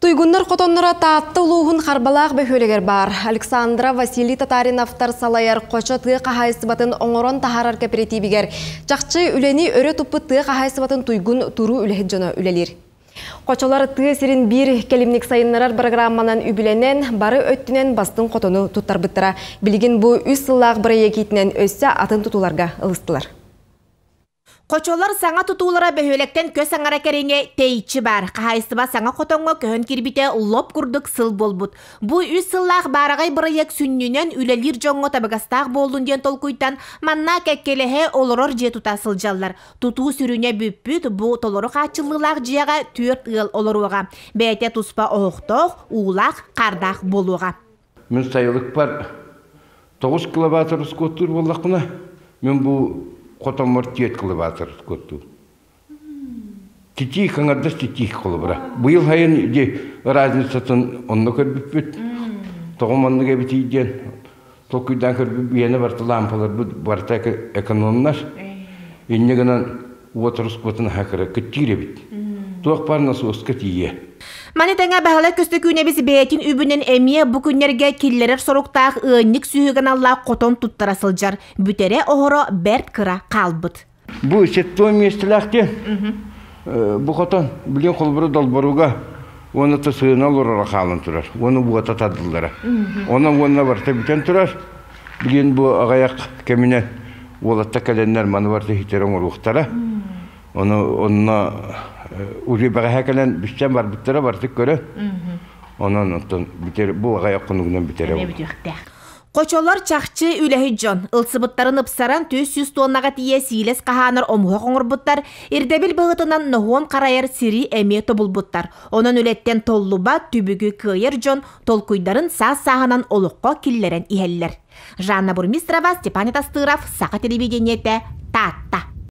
Туйгуннар котоннора таатты улуғын қарбалақ бөхөлегер бар. Александра Василий Татариновтар салайар қочо тығы қағайсыбатын оңорон тахарар кооперативигер. Жақчы үлені өрі тұппы тығы қағайсыбатын туйгун туру үлехет жона үлелер. Қочолар тығы сирин бір келімнік сайынларар программанан үбіленен, бары өттінен бастың котону туттар бұттыра. Білген бұ үс сыллақ бірі екетінен өссе атын тұтуларға ылыстылар. Қочолар саңа тұтулара бөхөлектен көз аңара кереңе тейчі бар. Қағайсыба саңа қотонға көхін кірбіте лоп күрдік сыл болбуд. Бұ үс сыллақ барағай біраяк сүннінен үлелер жоңға табығастақ болдың ден толкуйтан манна кәккелеге олорор же тута сылжалар. Туту сүріне бүппүт бұ толору қачылылақ жияға 4 ыл олоруға. Бәйте туспа оқтоқ, улақ, қардақ болуға. Мен сайылық бар 9 киловатр скоттыр болақына. Мен бұ Котомор 7 киловатр көтту. Титих аңардас титих қолы бұра. Бұйыл хайын де разницатын онны көрбіппет. Тоғым онны кәбітейден. Толкүйдан көрбіп ені барты лампалар барта экономнар. Енне гынан отырыс бұтын хақыры күттігіре біт. Тоқ барына соғысқа тие. Маны тәңа бәғала көсті күне біз бәйтін үбінен әмие бүкінерге келлерер сұрықтақ ұйынник сүйіген алла қотон тұттыра сылжар. Бүтере оғыры бәрт кыра қалбыт. Бұ сеттой местіләқте. Бұ қотон білген қолбыры долбаруға оны тұсығына лұрыра қалын тұрар. Оны бұға татадылдыра. Оны барта бітен тұрар. Білген бұ ағаяқ кәміне олатта кәленлер маны барта хитерен ұруқтара. Онына уже баға бішчен бар біттері бартық көрі. Онан бұл ағай құнығынан бітері бұл. Қочолар чақчы үләхі жон. Үлсібіттарын ұпсаран 400 тоннаға тие сийлес қағаныр омуға қоңыр бұттар. Ирдебіл бұғытынан нұғуын қарайыр сири әме тобыл бұттар. Онан өлеттен толлуба түбігі күйер жон толкуйдарын сағынан олыққа киллерен ихеллер. Жанна Бурмистрова, Степан Тастыров, Сақа телевидениеті, Тат.